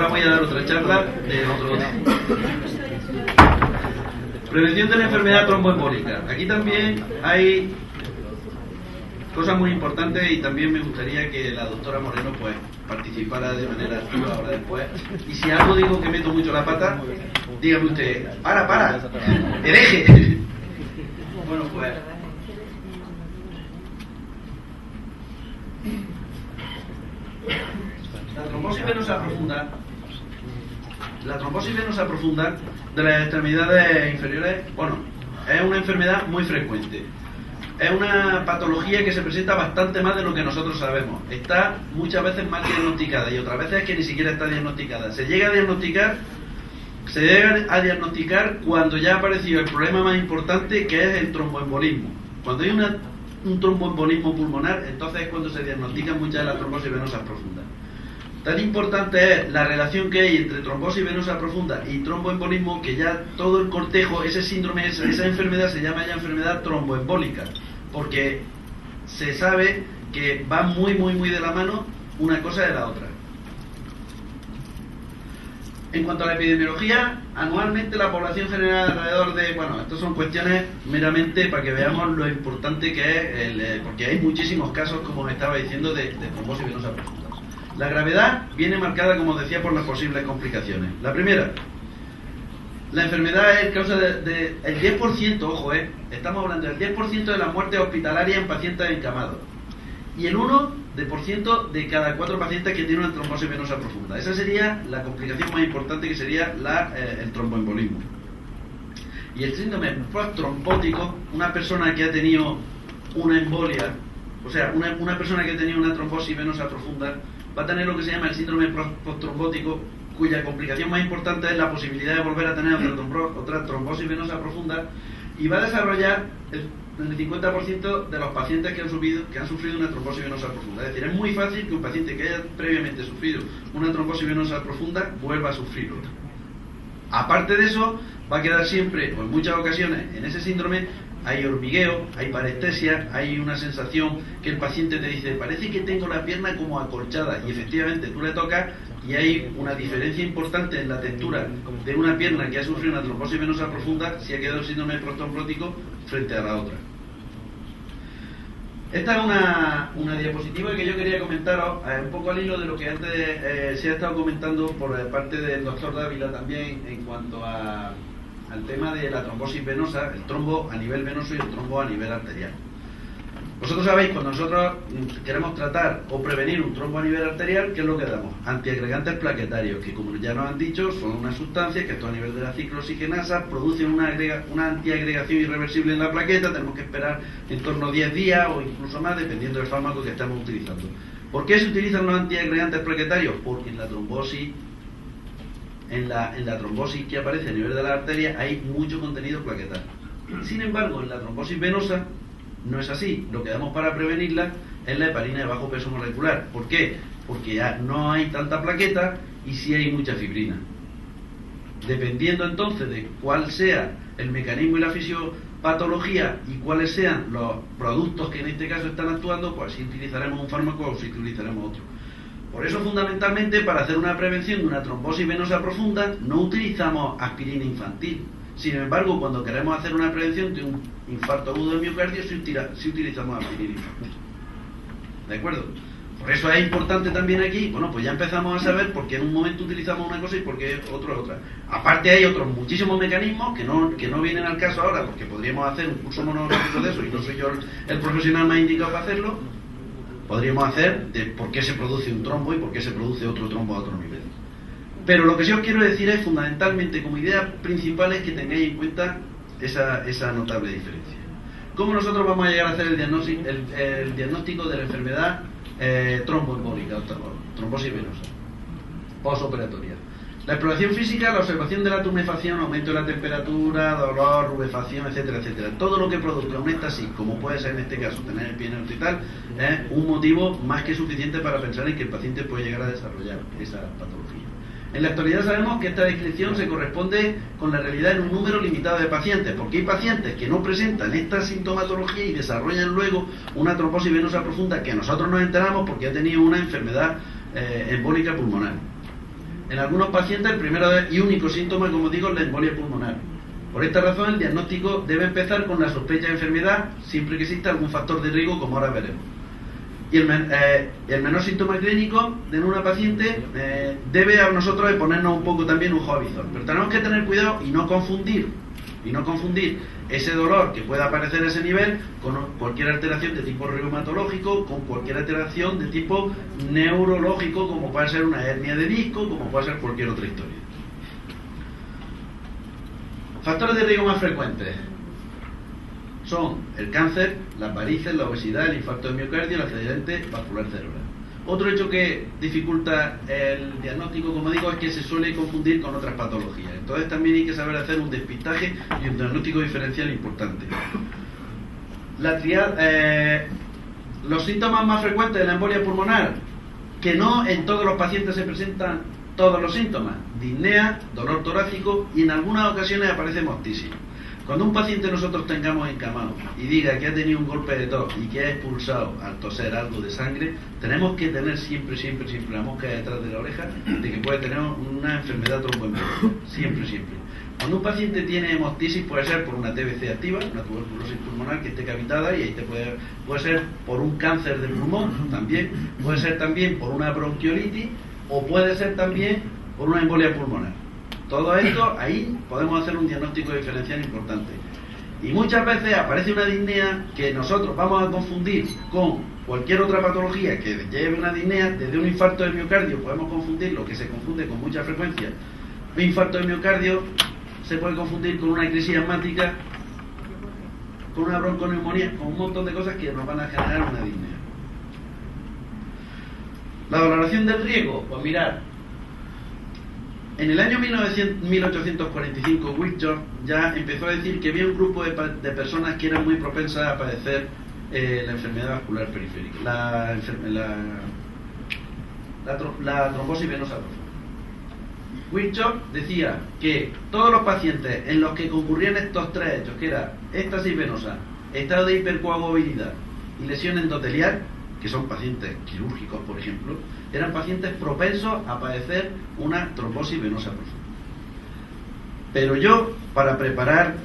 voy a dar otra charla de otro. Prevención de la enfermedad tromboembólica. Aquí también hay cosas muy importantes y también me gustaría que la doctora Moreno pues participara de manera activa ahora después. Y si algo digo que meto mucho la pata, dígame usted, para, hereje. Bueno, pues la trombosis venosa profunda de las extremidades inferiores, bueno, es una enfermedad muy frecuente. Es una patología que se presenta bastante más de lo que nosotros sabemos. Está muchas veces mal diagnosticada y otras veces es que ni siquiera está diagnosticada. Se llega a diagnosticar cuando ya ha aparecido el problema más importante, que es el tromboembolismo. Cuando hay un tromboembolismo pulmonar, entonces es cuando se diagnostican muchas de las trombosis venosas profundas. Tan importante es la relación que hay entre trombosis venosa profunda y tromboembolismo, que ya todo el cortejo, ese síndrome, esa enfermedad se llama ya enfermedad tromboembólica, porque se sabe que va muy de la mano una cosa de la otra. En cuanto a la epidemiología, anualmente la población general alrededor de, bueno, estas son cuestiones meramente para que veamos lo importante que es, porque hay muchísimos casos, como me estaba diciendo, de trombosis venosa profunda. La gravedad viene marcada, como decía, por las posibles complicaciones. La primera, la enfermedad es causa del 10%, ojo, estamos hablando del 10% de las muertes hospitalarias en pacientes encamados. Y el 1% de cada 4 pacientes que tienen una trombosis venosa profunda. Esa sería la complicación más importante, que sería el tromboembolismo. Y el síndrome postrombótico, una persona que ha tenido una embolia, o sea, una persona que ha tenido una trombosis venosa profunda, va a tener lo que se llama el síndrome postrombótico, cuya complicación más importante es la posibilidad de volver a tener otra trombosis venosa profunda, y va a desarrollar el 50% de los pacientes que han sufrido una trombosis venosa profunda. Es decir, es muy fácil que un paciente que haya previamente sufrido una trombosis venosa profunda vuelva a sufrir otra. Aparte de eso, va a quedar siempre, o en muchas ocasiones, en ese síndrome hay hormigueo, hay parestesia, hay una sensación que el paciente te dice, parece que tengo la pierna como acolchada, y efectivamente tú le tocas y hay una diferencia importante en la textura de una pierna que ha sufrido una trombosis venosa profunda si ha quedado el síndrome postrombótico frente a la otra. Esta es una diapositiva que yo quería comentaros un poco al hilo de lo que antes se ha estado comentando por parte del doctor Dávila también en cuanto al tema de la trombosis venosa, el trombo a nivel venoso y el trombo a nivel arterial. Vosotros sabéis, cuando nosotros queremos tratar o prevenir un trombo a nivel arterial, ¿qué es lo que damos? Antiagregantes plaquetarios, que como ya nos han dicho, son unas sustancias que esto a nivel de la ciclooxigenasa producen una antiagregación irreversible en la plaqueta. Tenemos que esperar en torno a 10 días o incluso más, dependiendo del fármaco que estamos utilizando. ¿Por qué se utilizan los antiagregantes plaquetarios? Porque en la trombosis que aparece a nivel de la arteria hay mucho contenido plaquetal. Sin embargo, en la trombosis venosa no es así. Lo que damos para prevenirla es la heparina de bajo peso molecular. ¿Por qué? Porque ya no hay tanta plaqueta y sí hay mucha fibrina. Dependiendo entonces de cuál sea el mecanismo y la fisiopatología y cuáles sean los productos que en este caso están actuando, pues si utilizaremos un fármaco o si utilizaremos otro. Por eso, fundamentalmente, para hacer una prevención de una trombosis venosa profunda, no utilizamos aspirina infantil. Sin embargo, cuando queremos hacer una prevención de un infarto agudo de miocardio, sí utilizamos aspirina infantil. ¿De acuerdo? Por eso es importante también aquí, bueno, pues ya empezamos a saber por qué en un momento utilizamos una cosa y por qué otro otra. Aparte hay otros muchísimos mecanismos que no vienen al caso ahora, porque podríamos hacer un curso monográfico de eso y no soy yo el profesional más indicado para hacerlo. Podríamos hacer de por qué se produce un trombo y por qué se produce otro trombo a otro nivel. Pero lo que sí os quiero decir es, fundamentalmente, como idea principal, es que tengáis en cuenta esa notable diferencia. ¿Cómo nosotros vamos a llegar a hacer el diagnóstico de la enfermedad tromboembólica, trombosis venosa, postoperatoria? La exploración física, la observación de la tumefacción, aumento de la temperatura, dolor, rubefacción, etcétera, etcétera. Todo lo que produzca un éxtasis, como puede ser en este caso tener el pie neutro y tal, es un motivo más que suficiente para pensar en que el paciente puede llegar a desarrollar esa patología. En la actualidad sabemos que esta descripción se corresponde con la realidad en un número limitado de pacientes, porque hay pacientes que no presentan esta sintomatología y desarrollan luego una trombosis venosa profunda que nosotros nos enteramos porque ha tenido una enfermedad embólica pulmonar. En algunos pacientes el primero y único síntoma, como digo, es la embolia pulmonar. Por esta razón el diagnóstico debe empezar con la sospecha de enfermedad, siempre que exista algún factor de riesgo, como ahora veremos. Y el menor síntoma clínico de una paciente debe a nosotros ponernos un poco también un ojo a visor. Pero tenemos que tener cuidado y no confundir ese dolor que pueda aparecer a ese nivel con cualquier alteración de tipo reumatológico, con cualquier alteración de tipo neurológico, como puede ser una hernia de disco, como puede ser cualquier otra historia. Factores de riesgo más frecuentes son el cáncer, las varices, la obesidad, el infarto de miocardio y el accidente vascular cerebral. Otro hecho que dificulta el diagnóstico, como digo, es que se suele confundir con otras patologías. Entonces también hay que saber hacer un despistaje y un diagnóstico diferencial importante. Los síntomas más frecuentes de la embolia pulmonar, que no en todos los pacientes se presentan todos los síntomas: disnea, dolor torácico y en algunas ocasiones aparece hemoptisis. Cuando un paciente nosotros tengamos encamado y diga que ha tenido un golpe de tos y que ha expulsado al toser algo de sangre, tenemos que tener siempre la mosca detrás de la oreja de que puede tener una enfermedad tromboembólica. Siempre. Cuando un paciente tiene hemoptisis, puede ser por una TBC activa, una tuberculosis pulmonar que esté cavitada, y ahí puede ser por un cáncer de pulmón también, puede ser también por una bronquiolitis o puede ser también por una embolia pulmonar. Todo esto, ahí podemos hacer un diagnóstico diferencial importante. Y muchas veces aparece una disnea que nosotros vamos a confundir con cualquier otra patología que lleve una disnea. Desde un infarto de miocardio podemos confundir, lo que se confunde con mucha frecuencia. Un infarto de miocardio se puede confundir con una crisis asmática, con una bronconeumonía, con un montón de cosas que nos van a generar una disnea. La valoración del riesgo, pues mirad, en el año 1845 Virchow ya empezó a decir que había un grupo de personas que eran muy propensas a padecer la enfermedad vascular periférica, la trombosis venosa profunda. Virchow decía que todos los pacientes en los que concurrían estos tres hechos, que era éstasis venosa, estado de hipercoagulabilidad y lesión endotelial, que son pacientes quirúrgicos, por ejemplo, eran pacientes propensos a padecer una trombosis venosa profunda. Pero yo, para preparar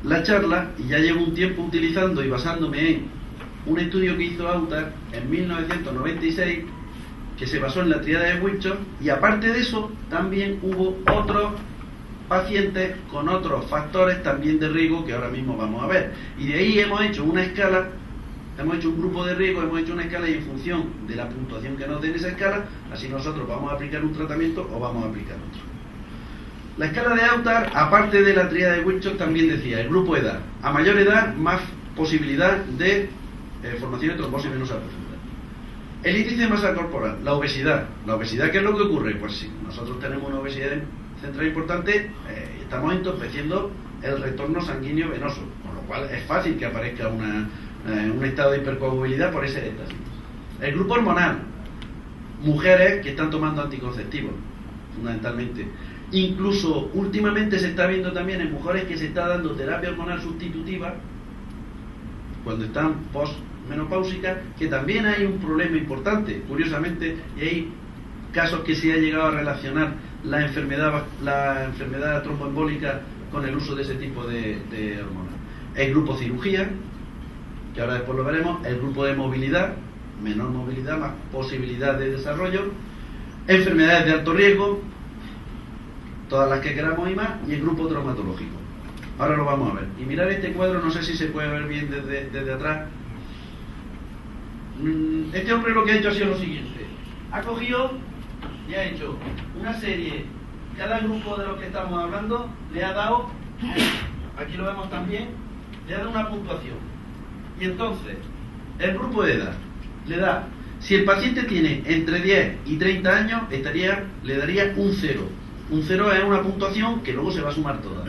la charla, y ya llevo un tiempo utilizando y basándome en un estudio que hizo Autar en 1996, que se basó en la tríada de Virchow, y aparte de eso, también hubo otros pacientes con otros factores también de riesgo que ahora mismo vamos a ver. Y de ahí hemos hecho una escala. Hemos hecho un grupo de riesgo, hemos hecho una escala, y en función de la puntuación que nos den esa escala, así nosotros vamos a aplicar un tratamiento o vamos a aplicar otro. La escala de Autar, aparte de la tríada de Virchow, también decía el grupo edad. A mayor edad, más posibilidad de formación de trombosis venosa profunda. El índice de masa corporal, la obesidad. La obesidad, ¿qué es lo que ocurre? Pues si nosotros tenemos una obesidad central importante, estamos entorpeciendo el retorno sanguíneo venoso, con lo cual es fácil que aparezca un estado de hipercoagulabilidad por ese éxtasis. El grupo hormonal, mujeres que están tomando anticonceptivos, fundamentalmente. Incluso últimamente se está viendo también en mujeres que se está dando terapia hormonal sustitutiva cuando están postmenopáusicas, que también hay un problema importante, curiosamente, y hay casos que se ha llegado a relacionar la enfermedad tromboembólica con el uso de ese tipo de hormonas. El grupo cirugía, que ahora después lo veremos. El grupo de movilidad, menor movilidad, más posibilidad de desarrollo. Enfermedades de alto riesgo, todas las que queramos y más. Y el grupo traumatológico. Ahora lo vamos a ver. Y mirar este cuadro, no sé si se puede ver bien desde atrás. Este hombre lo que ha hecho ha sido lo siguiente: ha cogido y ha hecho una serie. Cada grupo de los que estamos hablando le ha dado, aquí lo vemos también, le ha dado una puntuación. Y entonces, el grupo de edad le da, si el paciente tiene entre 10 y 30 años, le daría un 0. Un 0 es una puntuación que luego se va a sumar toda.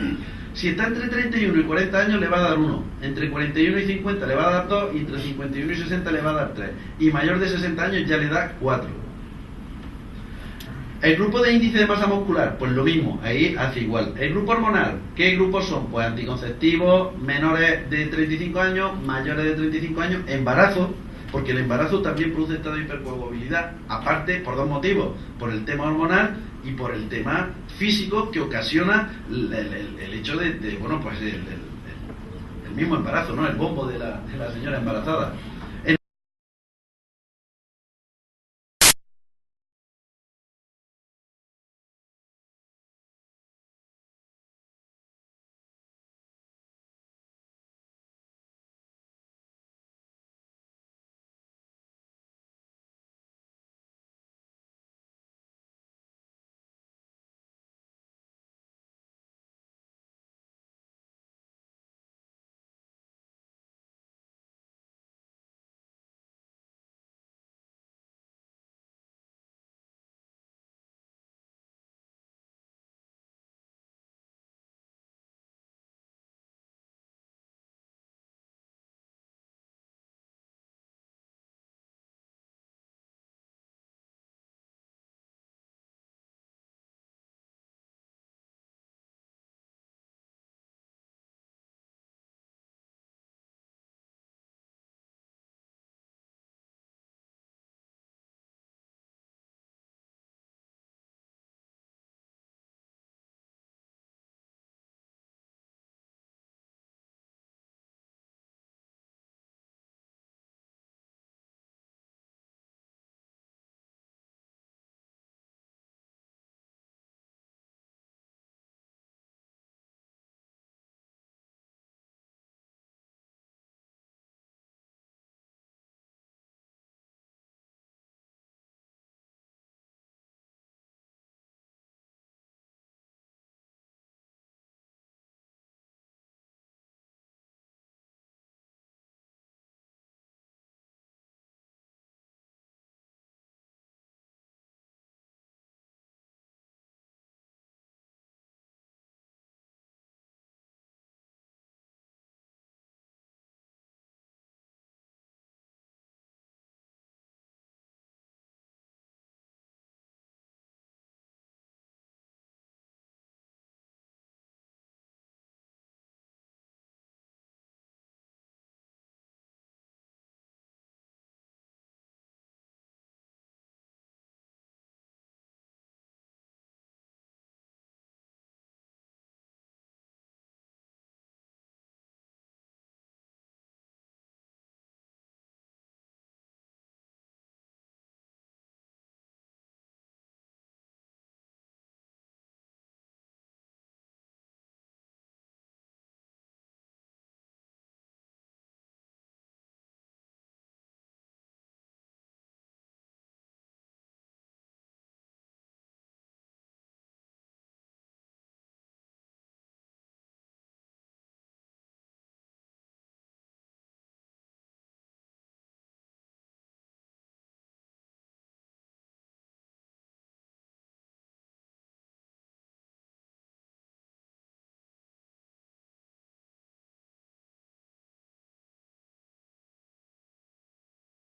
Si está entre 31 y 40 años, le va a dar 1. Entre 41 y 50 le va a dar 2. Y entre 51 y 60 le va a dar 3. Y mayor de 60 años ya le da 4. El grupo de índice de masa muscular, pues lo mismo, ahí hace igual. El grupo hormonal, ¿qué grupos son? Pues anticonceptivos, menores de 35 años, mayores de 35 años, embarazo, porque el embarazo también produce estado de hipercoagulabilidad, aparte por dos motivos: por el tema hormonal y por el tema físico que ocasiona el hecho de bueno, pues el mismo embarazo, ¿no? El bombo de la señora embarazada.